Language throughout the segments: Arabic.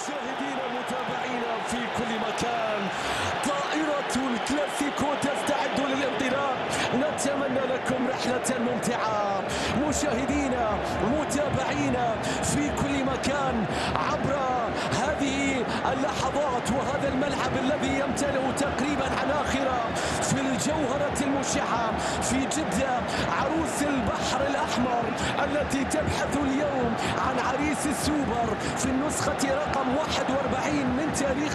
مشاهدينا متابعينا في كل مكان، طائرة الكلاسيكو تستعد للانطلاق. نتمنى لكم رحلة ممتعة مشاهدينا متابعينا في كل مكان عبر هذه اللحظات وهذا الملعب الذي يمتلئ تقريبا عناخر في الجوهرة المشعة في جدة، عروس البحر الأحمر التي تبحث اليوم عن عريس السوبر في النسخة رقم 41 من تاريخ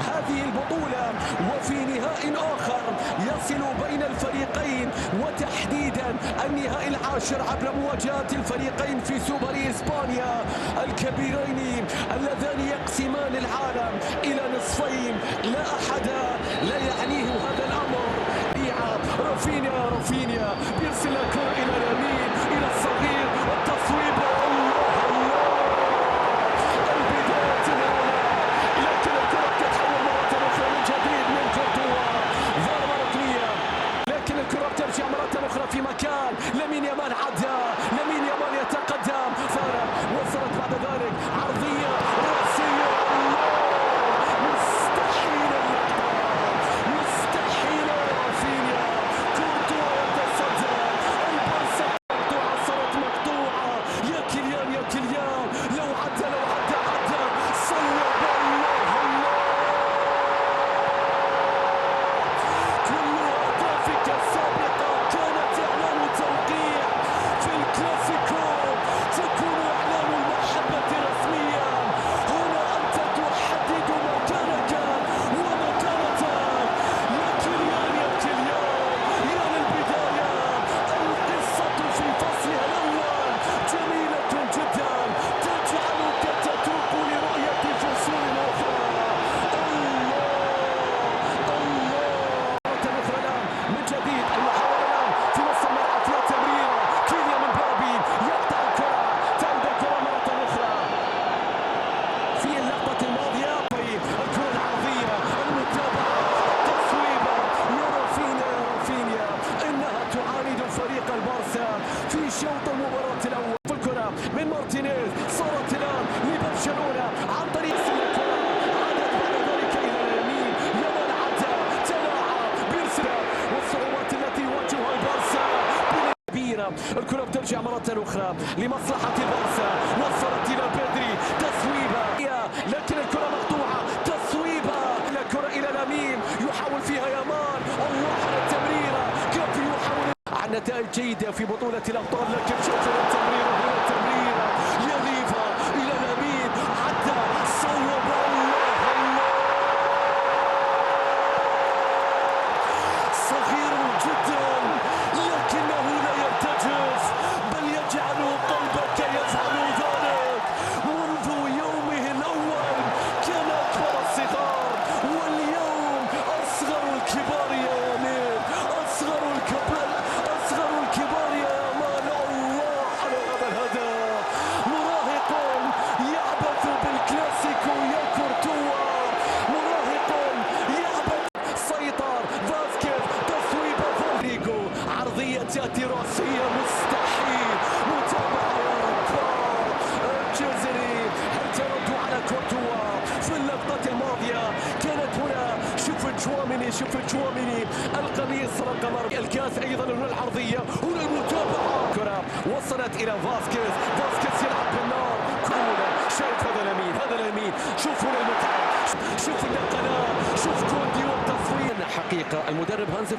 هذه البطولة، وفي نهائي آخر يصل بين الفريقين وتحديدا النهائي العاشر عبر مواجهة الفريقين في سوبر إسبانيا الكبيرين اللذان يقسمان العالم إلى نصفين. لا أحد لا يعنيه هذا الأمر. رافينيا بيرسل الكرة إلى اليمين إلى الصغير والتصويب. البداية الأولى، لكن الكرة تتحول مرة أخرى من جديد من كورتوا. ضربة ركنية، لكن الكرة ترجع مرة أخرى في مكان. لامين يامال عدى، لامين يامال يتقدم، وصلت بعد ذلك عرضية رأسية. مستحيل اللقطة، مستحيل. رافينيا كورتوا يتصدى، البارسا مقطوعة، صارت مقطوعة. يا كيليان لو عدى صوب. الله كل أهدافك السابقة كانت إعلان توقيع في الكلاسيكو، تكون إعلان المحبة رسميا. هنا أنت تحدد مكانك ومكانتك. يا كيليان يا للبداية. القصة في فصلها الأول جميلة جدا، تجعلك تتوق لرؤية فصول أخرى. أخرى الآن من جديد، المحاولة الآن في نص الملعب فيها تمريرة. كيليان امبابي يقطع الكرة، تبدأ الكرة مرة أخرى في اللقطة الماضية. الكرة العرضية، المتابعة، التصويبة. يا رافينيا إنها تعاند فريق البارسا في شوط المباراة الأول. في الكرة من مارتينيز، صارت الآن لبرشلونة عن طريق الكرة، عادت بعد ذلك إلى اليمين. يامال عدى، تلاعب بيرسل، والصعوبات التي يواجهها البارسا كبيرة. الكرة بترجع مرة أخرى لمصلحة البارسا، وصلت إلى بيدري، تصويبة، لكن الكرة مقطوعة. تصويبة، الكرة إلى لامين، يحاول فيها يامال. الله على التمريرة، كيف يحاول عن نتائج جيدة في بطولة الأبطال، لكن شوف التمريرة، هنا التمريرة يا ليفا إلى لامين، عدى، صوب. الله صغير جدا لكنه لا يرتجف، بل يجعل قلبك يفعل ذلك. منذ يومه الأول كان أكبر الصغار، واليوم أصغر الكبار يا يمين، أصغر الكبار يا يامال. الله على هذا الهدف. مراهق يعبث بالكلاسيكو يا كورتوا، مراهق يعبث. سيطر فاسكيز، تصويبة فالريجو، عرضية تأتي رأسية. مستحيل. متابعة يا رباه. الجزري هل تردوا على كورتوا في اللقطة الماضية؟ كانت هنا. شوف تشواميني القميص رقم 4. الكاس أيضا هنا العرضية، هنا المتابعة. كرة وصلت إلى فاسكيز يلعب بالنار. كولا شايف هذا اليمين، شوف هنا المتعة، شوف النقلات، شوف كوندي والتصوير. حقيقة المدرب هانز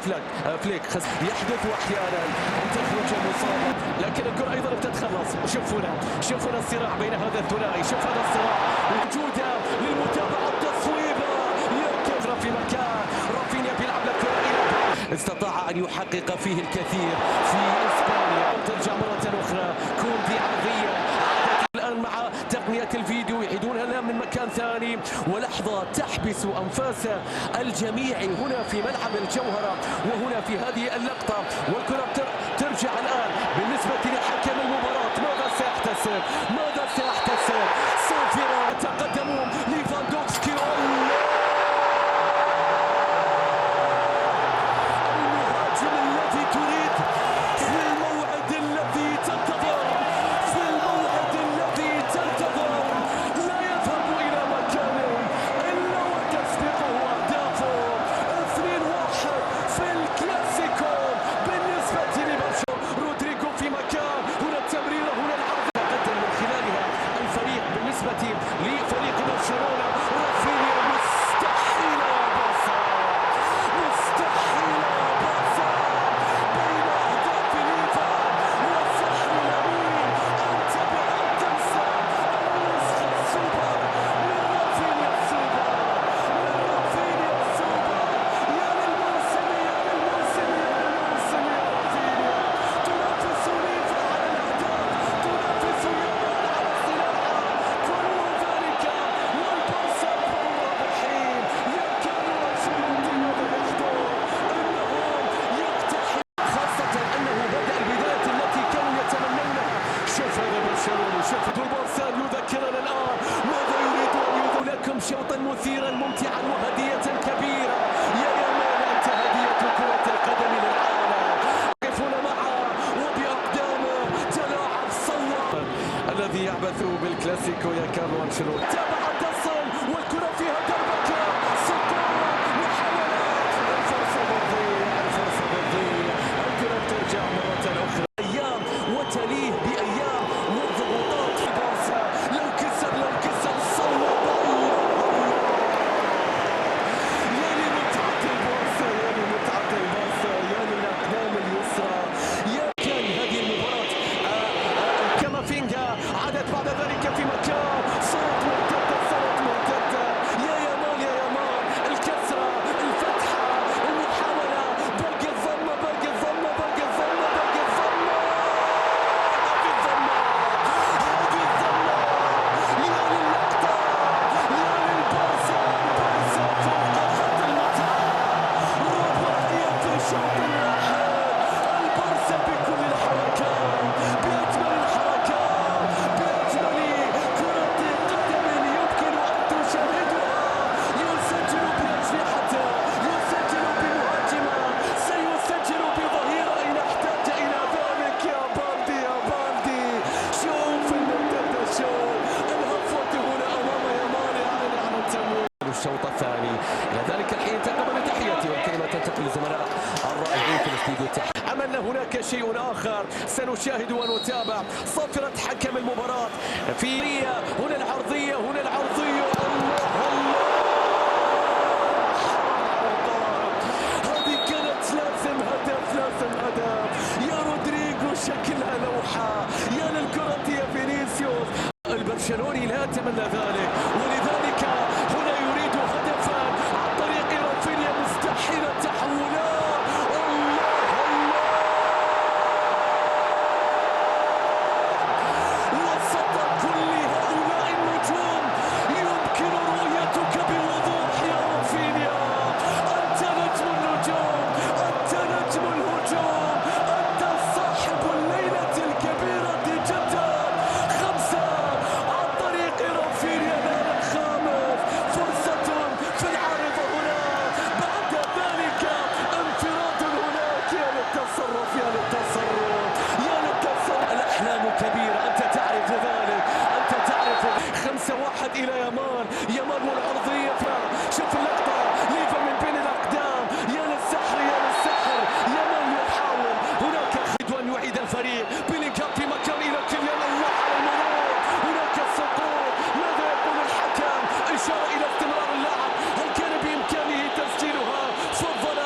فليك يحدث أحيانا أن تخرج المصابة، لكن الكرة أيضا بتتخلص. شوف هنا الصراع بين هذا الثنائي، شوف هذا الصراع موجودة للمتابعة. التصويبة يركض في مكان. رافينيا بيلعب الكرة إلى استطاع أن يحقق فيه الكثير في إسبانيا. ترجع مرة أخرى كوندي، عرضية الآن مع تقنية الفيديو، يعيدونها الآن من مكان ثاني، ولحظة تحبس أنفاس الجميع هنا في ملعب الجوهرة وهنا في هذه اللقطة. والكرة ترجع الآن بالنسبة لحكم المباراة. ماذا سيحتسب؟ صافرة يتقدمون. ليفاندوفسكي، المهاجم الذي تريد في الموعد الذي تنتظر، لا يذهب إلى مكان. بالكلاسيكو يا كارلو أنشيلوتي. تابع تصل والكرة فيها ضربة سقوط محاولات الفرصة بتضيع الكرة ترجع مرة أخرى. أيام وتليه بأيام والضغوطات في بارسا. لو كسر صوب الله يا لمتعة البارسا يا للأقدام اليسرى. يا كان هذه المباراة كامافينجا عادت بعد ذلك في مكان صوت مرتدة يا يامال الكسرة الفتحة المحاولة باقي الضمة هذه الضمة يا للقطة يا للبارسا فوق خط المتعة رباعية في الشوط الواحد. البارسا بكل الحركات بأجمل الحركات بأجمل كرة قدم يمكن أن تشاهدها. يسجل بأجنحته يسجل بمهاجمة سيسجل بظهيرة إن احتاج إلى ذلك. يا بالدي شوف المرتدة الهفوة هنا أمام يامال يعلن عن التمويل. الشوط الثاني إلى ذلك الحين تقبل تحياتي والكلمة تنتقل للزملاء الرائعين في الاستديو التحليلي. أم أن هناك شيء آخر سنشاهد ونتابع صافرة حكم المباراة في هنا العرضية الله هذه كانت لازم هدف يا رودريغو شكلها لوحة يا للكرة يا فينيسيوس. البرشلوني لا يتمنى ذلك ولذلك هنا يريد هدفا عن طريق رافينيا مستحيل التحولات. وسط كل هؤلاء النجوم يمكن رؤيتك بوضوح يا رافينيا. أنت نجم النجوم أنت نجم الهجوم أنت صاحب الليلة الكبيرة جدا. 5 عن طريق رافينيا نال الخامس. فرصة في العارضة هنا بعد ذلك انفراد هناك. يا للتصرف الأحلام كبيرة أنت تعرف ذلك 5-1 إلى يامال والأرضية. شوف اللقطة ليفا من بين الأقدام يا للسحر يامال يحاول هناك أن يعيد الفريق. بيلينغهام في مكان إلى كيليان الله على المرور هناك السقوط. ماذا يقول الحكم؟ إشارة إلى استمرار اللعب. هل كان بإمكانه تسجيلها؟ فضل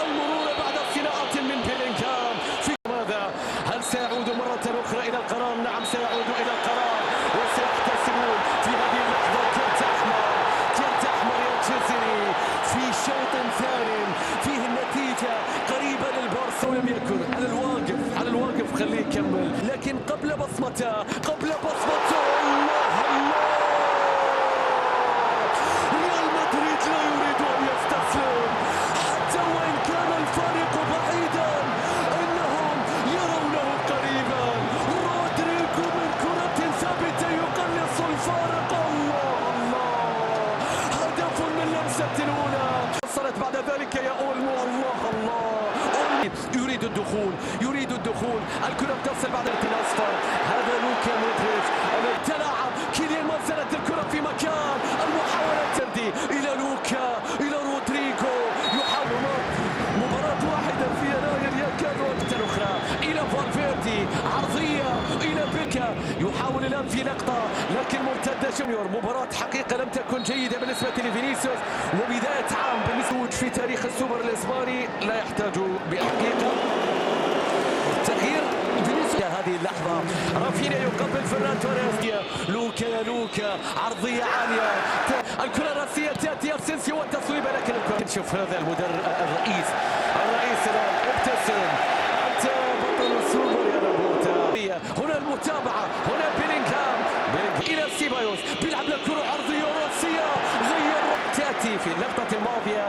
المرور بعد صناعة من بيلينغهام. في ماذا؟ هل سيعود مرة أخرى إلى القرار؟ نعم سيعود إلى القرار وسيحتسبون في هذه اللحظة كرت أحمر يا جزري في شوط ثاني فيه النتيجة قريبة للبارسا ولم يكن على الواقف خليه يكمل. لكن قبل بصمته ريال مدريد لا يريد أن يستسلم حتى وإن كان الفارق بعيدا إنهم يرونه قريبا. رودريغو من كرة ثابتة يقلص الفارق. الله هدف من لمسة الأولى. وصلت بعد ذلك يا أولمو الله يريد الدخول الكرة تصل بعد الأصفر. هذا لوكا مودريتش تلاعب كيليان ما زالت الكرة في مكان. المحاولة تبدي إلى لوكا إلى رودريغو يحاول مباراة واحدة في يناير يا كارلو. أخرى إلى فالفيردي عرضية إلى بيكا يحاول الآن في لقطة لكن مرتدة جونيور. مباراة حقيقة لم تكن جيدة بالنسبة لفينيسيوس وبداية عام بالنسبة في تاريخ السوبر الإسباني لا يحتاج بحقيقة تغيير. فينيسيوس هذه اللحظة رافينيا يقبل فران توريس. لوكا عرضية عالية الكرة الرأسية تأتي أسينسيو والتصويبة لكن الكرة. شوف هذا المدرب الرئيس الآن ابتسم أنت بطل السوبر يا لابورتا. هنا المتابعة هنا بيلينغهام إلى سيبايوس بيلعب الكرة عرضية رأسية غير تأتي في اللقطة الماضية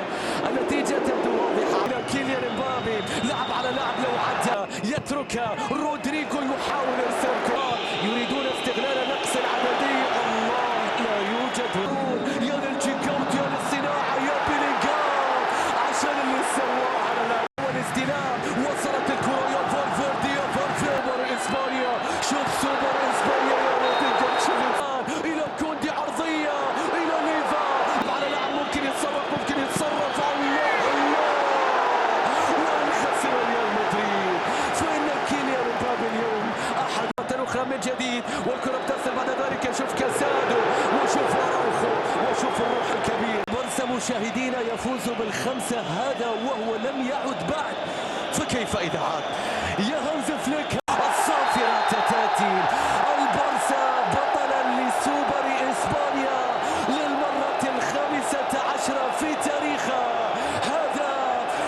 النتيجة تبدو واضحة. إلى كيليان امبابي لعب على لاعب لو عدى يتركها. رودريغو يحاول إرسال كرة يريدون استغلال نقص العددي. الله لا يوجد يا للجيكاوت يا للصناعة يا بيلينغهام عشان اللي سواه على والاستلام. وصلت الكرة يا فالفيردي سوبر إسبانيا. شوف سوبر إسبانيا يا رودريغو. مشاهدينا يفوز بالخمسة، هذا وهو لم يعد بعد. فكيف إذا عاد؟ يا هانز فليك، الصافرة تأتي. البارسا بطلا لسوبر إسبانيا للمرة الخامسة عشرة في تاريخه، هذا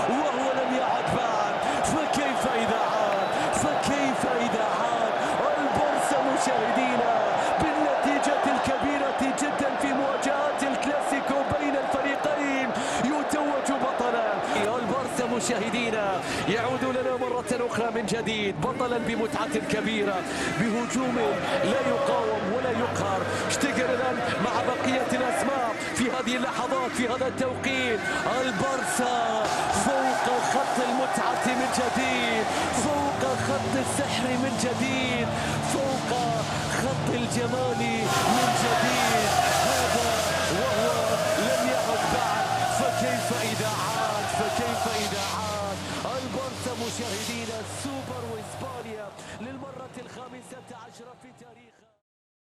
وهو لم يعد بعد. فكيف إذا عاد؟ فكيف إذا عاد؟ البارسا مشاهدينا بالنتيجة الكبيرة جدا في مواجهات الكلاسيكو بين الفريقين يتوج بطلا. البارسا مشاهدينا يعود لنا مرة أخرى من جديد بطلا بمتعة كبيرة، بهجوم لا يقاوم ولا يقهر. اشتغل الآن مع بقية الأسماء في هذه اللحظات في هذا التوقيت. البارسا فوق خط المتعة من جديد، فوق خط السحر من جديد، فوق خط الجمال من جديد، هذا وهو لم يعد بعد. فكيف إذا عاد؟ فكيف إذا عاد؟ البارسا مشاهدينا سوبر وإسبانيا للمرة الخامسة عشرة في تاريخ